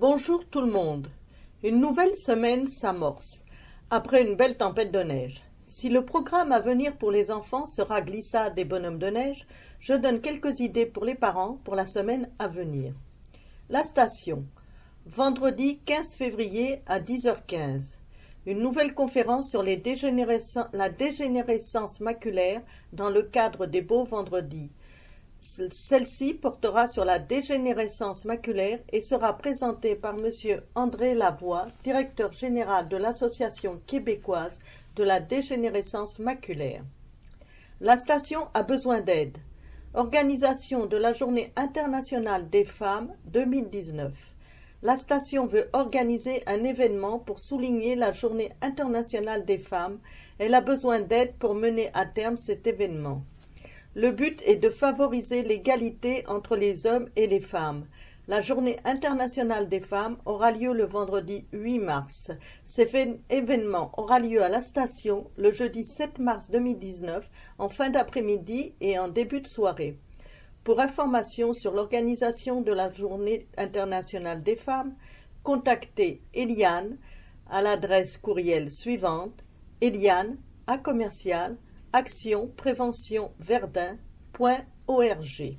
Bonjour tout le monde. Une nouvelle semaine s'amorce, après une belle tempête de neige. Si le programme à venir pour les enfants sera glissade et bonhomme de neige, je donne quelques idées pour les parents pour la semaine à venir. La station. Vendredi 15 février à 10h15. Une nouvelle conférence sur la dégénérescence maculaire dans le cadre des Beaux Vendredis. Celle-ci portera sur la dégénérescence maculaire et sera présentée par M. André Lavoie, directeur général de l'Association québécoise de la dégénérescence maculaire. La station a besoin d'aide. Organisation de la Journée internationale des femmes 2019. La station veut organiser un événement pour souligner la Journée internationale des femmes. Elle a besoin d'aide pour mener à terme cet événement. Le but est de favoriser l'égalité entre les hommes et les femmes. La Journée internationale des femmes aura lieu le vendredi 8 mars. Cet événement aura lieu à la station le jeudi 7 mars 2019 en fin d'après-midi et en début de soirée. Pour information sur l'organisation de la Journée internationale des femmes, contactez Eliane à l'adresse courriel suivante: eliane@actionpreventionverdun.org.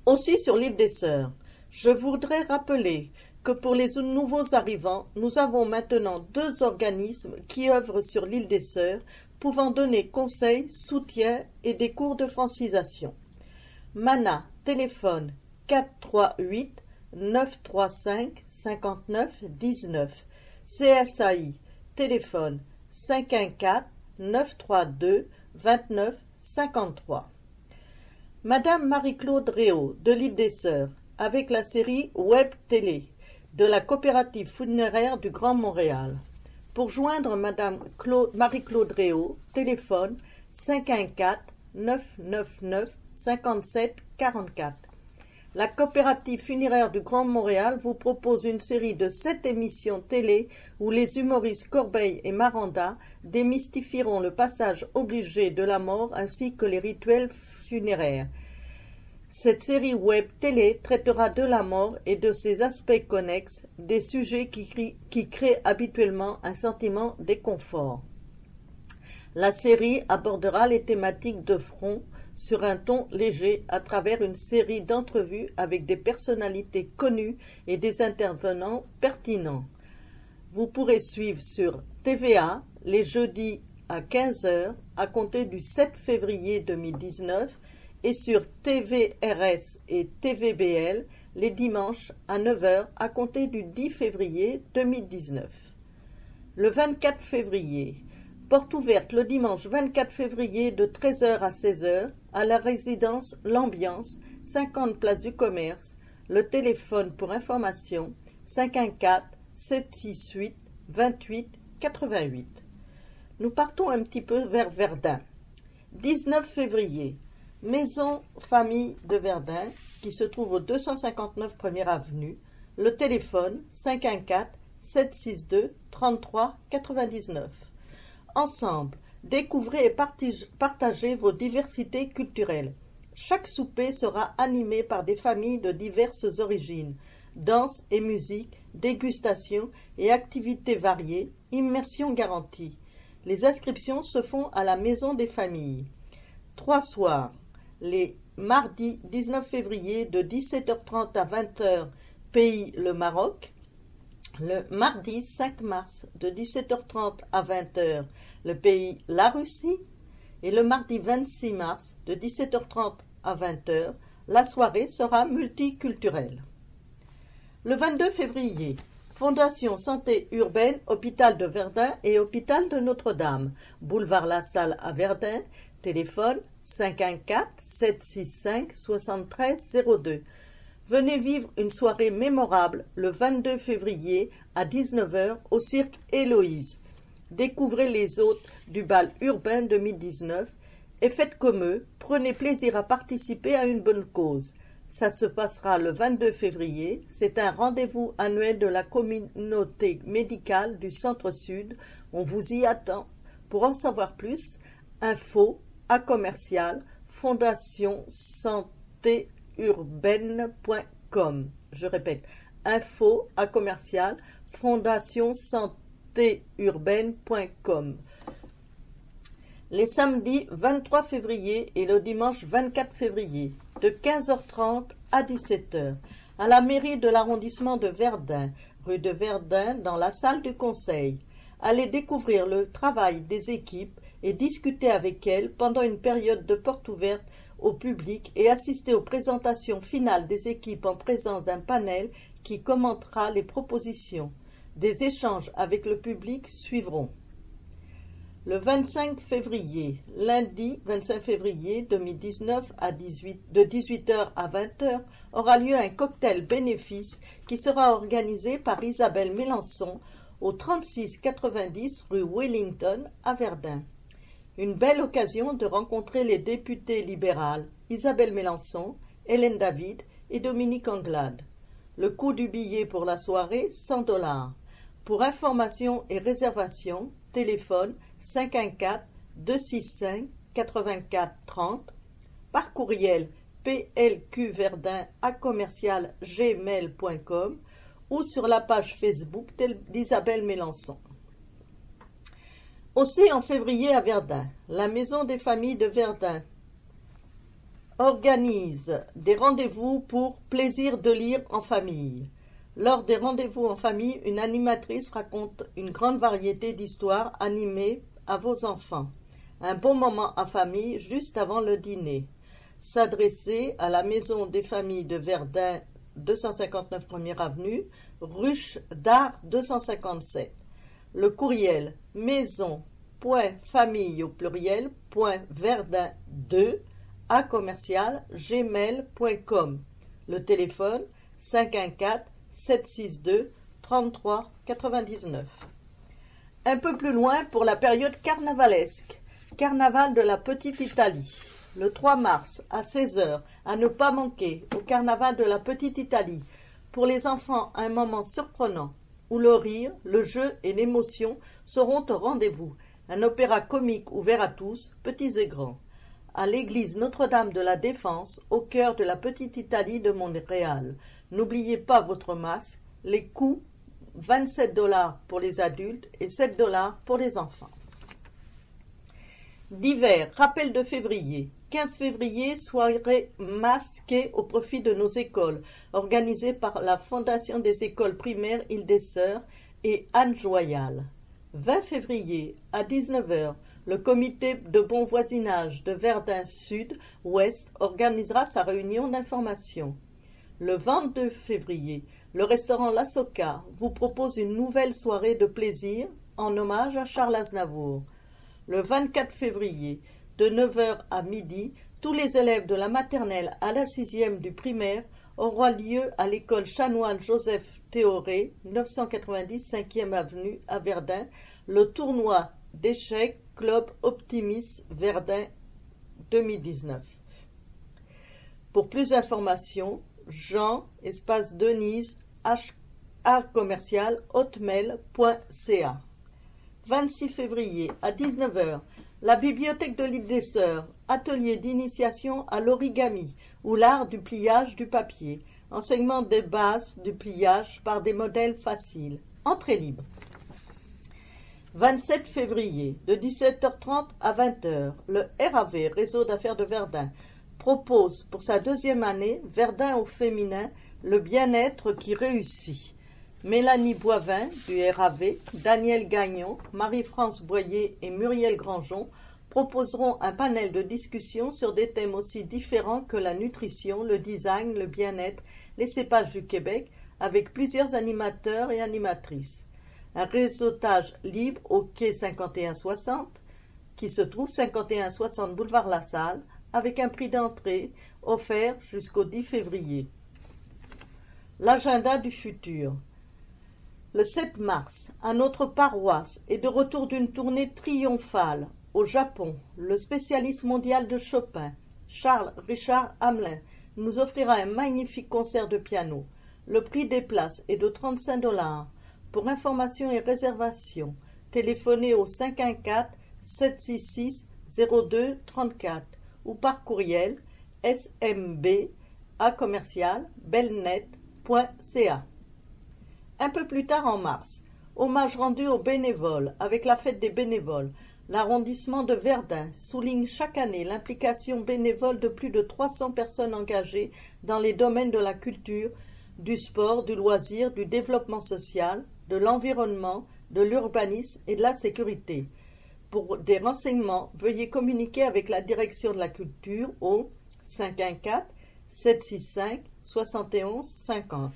Aussi sur l'île des Sœurs, je voudrais rappeler que pour les nouveaux arrivants, nous avons maintenant 2 organismes qui œuvrent sur l'île des Sœurs, pouvant donner conseils, soutien et des cours de francisation. Mana, téléphone 438 935 59 19. CSAI, téléphone 514 932 29 53. Madame Marie-Claude Réau de l'île des Sœurs, avec la série Web Télé de la coopérative funéraire du Grand Montréal. Pour joindre Madame Marie-Claude Réau, téléphone 514 999 57 44. La coopérative funéraire du Grand Montréal vous propose une série de 7 émissions télé où les humoristes Corbeil et Maranda démystifieront le passage obligé de la mort ainsi que les rituels funéraires. Cette série web télé traitera de la mort et de ses aspects connexes, des sujets qui créent habituellement un sentiment d'inconfort. La série abordera les thématiques de front sur un ton léger à travers une série d'entrevues avec des personnalités connues et des intervenants pertinents. Vous pourrez suivre sur TVA les jeudis à 15h à compter du 7 février 2019 et sur TVRS et TVBL les dimanches à 9h à compter du 10 février 2019. Le 24 février, porte ouverte le dimanche 24 février de 13h à 16h à la résidence L'Ambiance, 50 place du Commerce. Le téléphone pour information 514 768 28 88. Nous partons un petit peu vers Verdun. 19 février, Maison Famille de Verdun, qui se trouve au 259 1er avenue. Le téléphone 514 762 33 99. Ensemble, découvrez et partagez vos diversités culturelles. Chaque souper sera animé par des familles de diverses origines. Danse et musique, dégustation et activités variées, immersion garantie. Les inscriptions se font à la Maison des Familles. 3 soirs, les mardis 19 février de 17h30 à 20h, pays le Maroc. Le mardi 5 mars de 17h30 à 20h, le pays la Russie. Et le mardi 26 mars de 17h30 à 20h, la soirée sera multiculturelle. Le 22 février, Fondation Santé Urbaine, Hôpital de Verdun et Hôpital de Notre-Dame, boulevard La Salle à Verdun, téléphone 514 765 73 02. Venez vivre une soirée mémorable le 22 février à 19h au cirque Héloïse. Découvrez les hôtes du bal urbain 2019 et faites comme eux, prenez plaisir à participer à une bonne cause. Ça se passera le 22 février, c'est un rendez-vous annuel de la communauté médicale du Centre-Sud. On vous y attend. Pour en savoir plus, info à commercial Fondation Santé urbaine.com. Je répète, info@fondationsantéurbaine.com. Les samedis 23 février et le dimanche 24 février, de 15h30 à 17h, à la mairie de l'arrondissement de Verdun, rue de Verdun, dans la salle du conseil. Allez découvrir le travail des équipes et discuter avec elles pendant une période de porte ouverte au public et assister aux présentations finales des équipes en présence d'un panel qui commentera les propositions. Des échanges avec le public suivront. Le 25 février, lundi 25 février 2019 de 18h à 20h, aura lieu un cocktail bénéfice qui sera organisé par Isabelle Mélençon au 3690 rue Wellington à Verdun. Une belle occasion de rencontrer les députés libérales Isabelle Mélençon, Hélène David et Dominique Anglade. Le coût du billet pour la soirée, 100 $. Pour information et réservation, téléphone 514-265-8430, par courriel plqverdun@gmail.com ou sur la page Facebook d'Isabelle Mélençon. Aussi en février à Verdun, la Maison des familles de Verdun organise des rendez-vous pour plaisir de lire en famille. Lors des rendez-vous en famille, une animatrice raconte une grande variété d'histoires animées à vos enfants. Un bon moment en famille juste avant le dîner. S'adresser à la Maison des familles de Verdun, 259 1er avenue, Ruche d'Art 257. Le courriel maison.famille au pluriel .verdun2 @gmail.com. Le téléphone 514-762-3399. Un peu plus loin pour la période carnavalesque. Carnaval de la Petite Italie. Le 3 mars à 16h, à ne pas manquer, au Carnaval de la Petite Italie. Pour les enfants, un moment surprenant, où le rire, le jeu et l'émotion seront au rendez-vous. Un opéra comique ouvert à tous, petits et grands. À l'église Notre-Dame de la Défense, au cœur de la Petite Italie de Montréal. N'oubliez pas votre masque. Les coûts, 27 $ pour les adultes et 7 $ pour les enfants. Divers, rappel de février. 15 février, soirée masquée au profit de nos écoles, organisée par la Fondation des écoles primaires Île-des-Sœurs et Anne Joyal. 20 février, à 19h, le comité de bon voisinage de Verdun Sud-Ouest organisera sa réunion d'information. Le 22 février, le restaurant La Soca vous propose une nouvelle soirée de plaisir en hommage à Charles Aznavour. Le 24 février, de 9h à midi, tous les élèves de la maternelle à la 6e du primaire auront lieu à l'école chanoine Joseph Théoré, 990 5e avenue à Verdun, le tournoi d'échecs Club Optimis Verdun 2019. Pour plus d'informations, Jean, espace Denise, hotmail.ca. 26 février à 19h, la bibliothèque de l'Île-des-Sœurs, atelier d'initiation à l'origami ou l'art du pliage du papier, enseignement des bases du pliage par des modèles faciles, entrée libre. 27 février, de 17h30 à 20h, le RAV, Réseau d'affaires de Verdun, propose pour sa 2e année Verdun au féminin, le bien-être qui réussit. Mélanie Boivin du RAV, Daniel Gagnon, Marie-France Boyer et Muriel Grangeon proposeront un panel de discussion sur des thèmes aussi différents que la nutrition, le design, le bien-être, les cépages du Québec, avec plusieurs animateurs et animatrices. Un réseautage libre au quai 5160, qui se trouve 5160 boulevard La Salle, avec un prix d'entrée offert jusqu'au 10 février. L'agenda du futur. Le 7 mars, à notre paroisse est de retour d'une tournée triomphale au Japon. Le spécialiste mondial de Chopin, Charles Richard Hamelin, nous offrira un magnifique concert de piano. Le prix des places est de 35 $. Pour information et réservation, téléphonez au 514-766-0234 ou par courriel smb@belnet.ca. Un peu plus tard en mars, hommage rendu aux bénévoles avec la fête des bénévoles. L'arrondissement de Verdun souligne chaque année l'implication bénévole de plus de 300 personnes engagées dans les domaines de la culture, du sport, du loisir, du développement social, de l'environnement, de l'urbanisme et de la sécurité. Pour des renseignements, veuillez communiquer avec la direction de la culture au 514 765 71 50.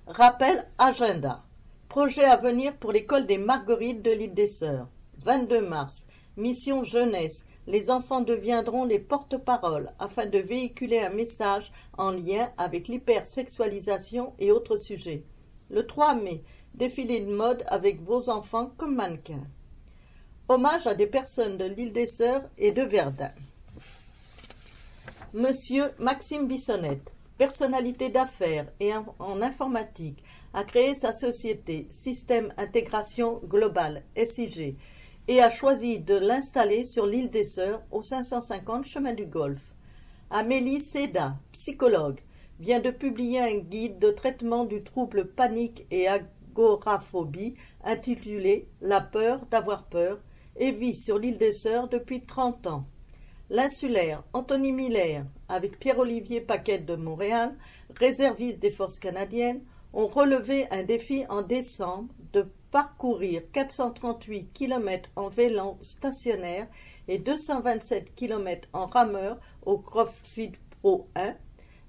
Rappel agenda. Projet à venir pour l'école des Marguerites de l'île des Sœurs. 22 mars. Mission jeunesse. Les enfants deviendront les porte-paroles afin de véhiculer un message en lien avec l'hypersexualisation et autres sujets. Le 3 mai. Défilé de mode avec vos enfants comme mannequins. Hommage à des personnes de l'île des Sœurs et de Verdun. Monsieur Maxime Bissonnette, personnalité d'affaires et en informatique, a créé sa société Système Intégration Globale, SIG, et a choisi de l'installer sur l'île des Sœurs au 550 chemin du Golfe. Amélie Seda, psychologue, vient de publier un guide de traitement du trouble panique et agoraphobie intitulé « La peur d'avoir peur » et vit sur l'île des Sœurs depuis 30 ans. L'insulaire Anthony Miller, avec Pierre-Olivier Paquette de Montréal, réserviste des forces canadiennes, ont relevé un défi en décembre de parcourir 438 km en vélo stationnaire et 227 km en rameur au CrossFit Pro 1,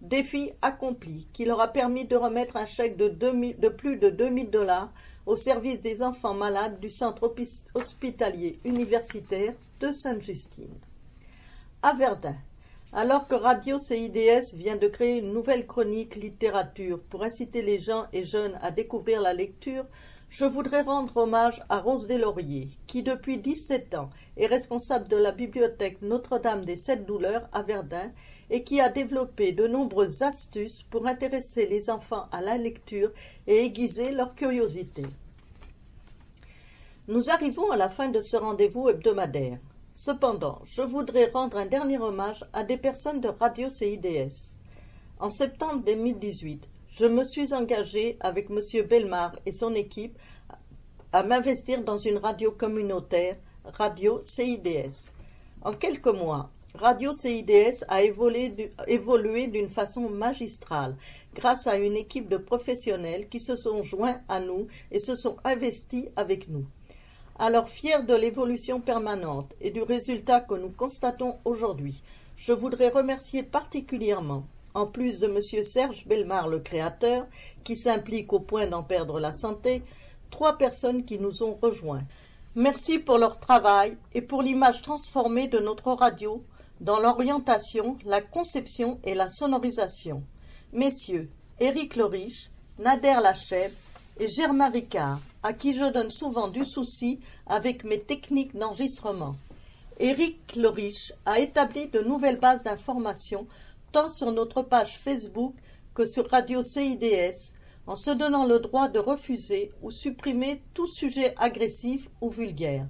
défi accompli qui leur a permis de remettre un chèque de plus de 2000 $ au service des enfants malades du centre hospitalier universitaire de Sainte-Justine. À Verdun, alors que Radio CIDS vient de créer une nouvelle chronique littérature pour inciter les gens et jeunes à découvrir la lecture, je voudrais rendre hommage à Rose Deslauriers, qui depuis 17 ans est responsable de la bibliothèque Notre-Dame des Sept Douleurs à Verdun et qui a développé de nombreuses astuces pour intéresser les enfants à la lecture et aiguiser leur curiosité. Nous arrivons à la fin de ce rendez-vous hebdomadaire. Cependant, je voudrais rendre un dernier hommage à des personnes de Radio CIDS. En septembre 2018, je me suis engagé avec M. Bellemare et son équipe à m'investir dans une radio communautaire, Radio CIDS. En quelques mois, Radio CIDS a évolué d'une façon magistrale grâce à une équipe de professionnels qui se sont joints à nous et se sont investis avec nous. Alors, fier de l'évolution permanente et du résultat que nous constatons aujourd'hui, je voudrais remercier particulièrement, en plus de M. Serge Bellemare, le créateur, qui s'implique au point d'en perdre la santé, 3 personnes qui nous ont rejoints. Merci pour leur travail et pour l'image transformée de notre radio dans l'orientation, la conception et la sonorisation. Messieurs Éric Loriche, Nader Lachèvre et Germain Ricard, à qui je donne souvent du souci avec mes techniques d'enregistrement. Éric Loriche a établi de nouvelles bases d'information tant sur notre page Facebook que sur Radio CIDS, en se donnant le droit de refuser ou supprimer tout sujet agressif ou vulgaire.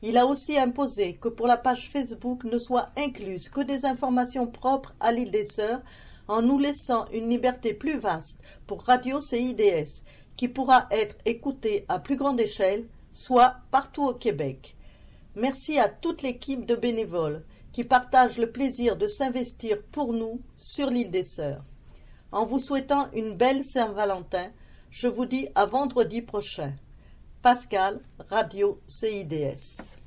Il a aussi imposé que pour la page Facebook ne soient incluses que des informations propres à l'île des Sœurs, en nous laissant une liberté plus vaste pour Radio CIDS, qui pourra être écoutée à plus grande échelle, soit partout au Québec. Merci à toute l'équipe de bénévoles qui partagent le plaisir de s'investir pour nous sur l'île des Sœurs. En vous souhaitant une belle Saint-Valentin, je vous dis à vendredi prochain. Pascal, Radio CIDS.